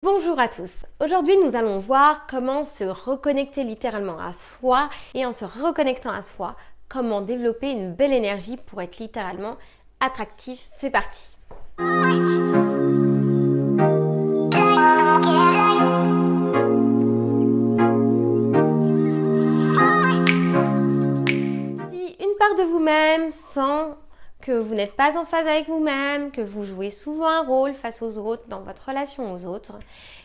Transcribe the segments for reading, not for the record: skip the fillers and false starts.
Bonjour à tous, aujourd'hui nous allons voir comment se reconnecter littéralement à soi et en se reconnectant à soi, comment développer une belle énergie pour être littéralement attractif. C'est parti! Si une part de vous-même sent que vous n'êtes pas en phase avec vous-même, que vous jouez souvent un rôle face aux autres, dans votre relation aux autres,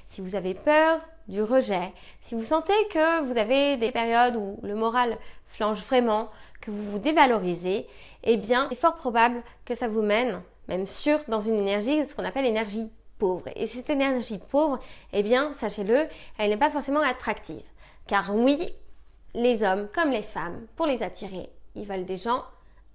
si vous avez peur du rejet, si vous sentez que vous avez des périodes où le moral flanche vraiment, que vous vous dévalorisez, eh bien, il est fort probable que ça vous mène, même sûr, dans une énergie, ce qu'on appelle l'énergie pauvre. Et cette énergie pauvre, eh bien, sachez-le, elle n'est pas forcément attractive. Car oui, les hommes comme les femmes, pour les attirer, ils veulent des gens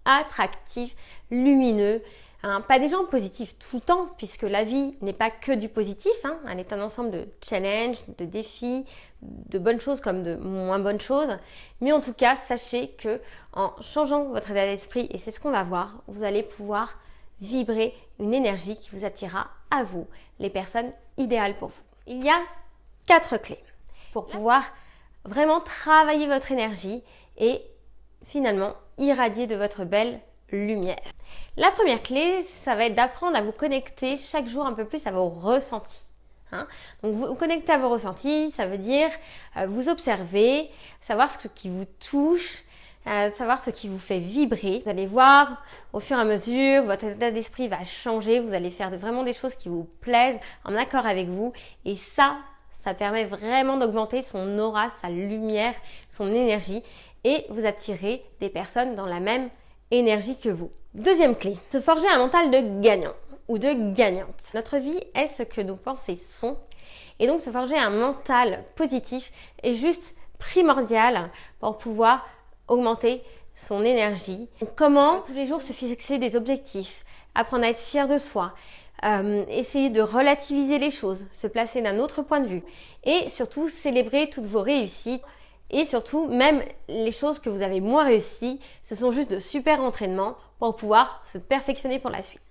attractifs, lumineux, pas des gens positifs tout le temps, puisque la vie n'est pas que du positif, elle est un ensemble de challenges, de défis, de bonnes choses comme de moins bonnes choses. Mais en tout cas, sachez que en changeant votre état d'esprit, et c'est ce qu'on va voir, vous allez pouvoir vibrer une énergie qui vous attirera à vous, les personnes idéales pour vous. Il y a 4 clés pour pouvoir vraiment travailler votre énergie et finalement irradier de votre belle lumière. La première clé, ça va être d'apprendre à vous connecter chaque jour un peu plus à vos ressentis. Donc vous connecter à vos ressentis, ça veut dire vous observer, savoir ce qui vous touche, savoir ce qui vous fait vibrer. Vous allez voir au fur et à mesure, votre état d'esprit va changer, vous allez faire vraiment des choses qui vous plaisent, en accord avec vous, et ça permet vraiment d'augmenter son aura, sa lumière, son énergie, et vous attirer des personnes dans la même énergie que vous. Deuxième clé, se forger un mental de gagnant ou de gagnante. Notre vie est ce que nos pensées sont, et donc se forger un mental positif est juste primordial pour pouvoir augmenter son énergie. Donc, comment tous les jours se fixer des objectifs, apprendre à être fier de soi, essayer de relativiser les choses, se placer d'un autre point de vue et surtout célébrer toutes vos réussites. Et surtout, même les choses que vous avez moins réussies, ce sont juste de super entraînements pour pouvoir se perfectionner pour la suite.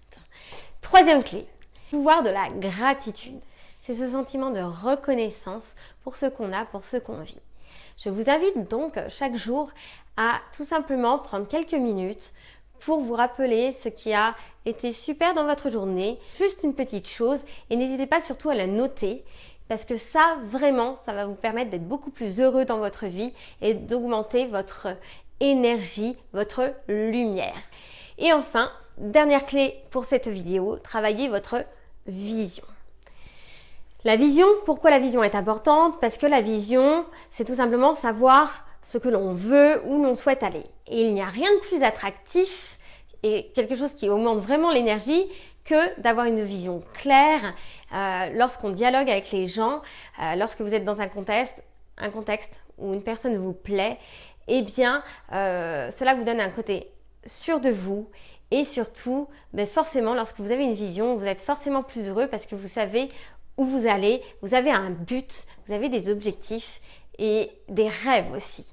Troisième clé, pouvoir de la gratitude. C'est ce sentiment de reconnaissance pour ce qu'on a, pour ce qu'on vit. Je vous invite donc chaque jour à tout simplement prendre quelques minutes pour vous rappeler ce qui a été super dans votre journée, juste une petite chose, et n'hésitez pas surtout à la noter. Parce que ça, vraiment, ça va vous permettre d'être beaucoup plus heureux dans votre vie et d'augmenter votre énergie, votre lumière. Et enfin, dernière clé pour cette vidéo, travaillez votre vision. La vision, pourquoi la vision est importante? Parce que la vision, c'est tout simplement savoir ce que l'on veut, où l'on souhaite aller. Et il n'y a rien de plus attractif et quelque chose qui augmente vraiment l'énergie que d'avoir une vision claire lorsqu'on dialogue avec les gens, lorsque vous êtes dans un contexte où une personne vous plaît, eh bien cela vous donne un côté sûr de vous et surtout, forcément lorsque vous avez une vision, vous êtes forcément plus heureux parce que vous savez où vous allez, vous avez un but, vous avez des objectifs et des rêves aussi.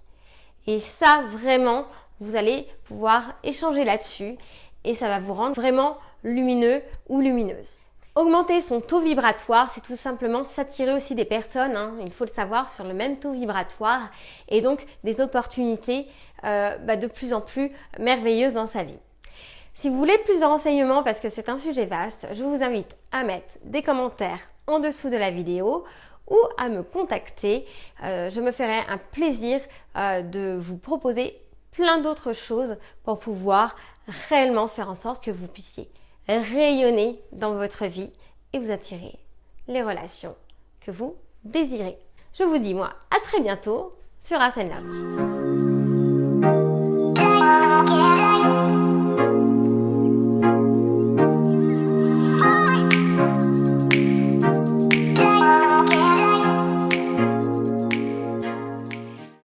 Et ça vraiment, vous allez pouvoir échanger là-dessus et ça va vous rendre vraiment lumineux ou lumineuse. Augmenter son taux vibratoire, c'est tout simplement s'attirer aussi des personnes, il faut le savoir, sur le même taux vibratoire et donc des opportunités de plus en plus merveilleuses dans sa vie. Si vous voulez plus de renseignements, parce que c'est un sujet vaste, je vous invite à mettre des commentaires en dessous de la vidéo ou à me contacter. Je me ferai un plaisir de vous proposer plein d'autres choses pour pouvoir réellement faire en sorte que vous puissiez rayonner dans votre vie et vous attirer les relations que vous désirez. Je vous dis moi à très bientôt sur Art and Love.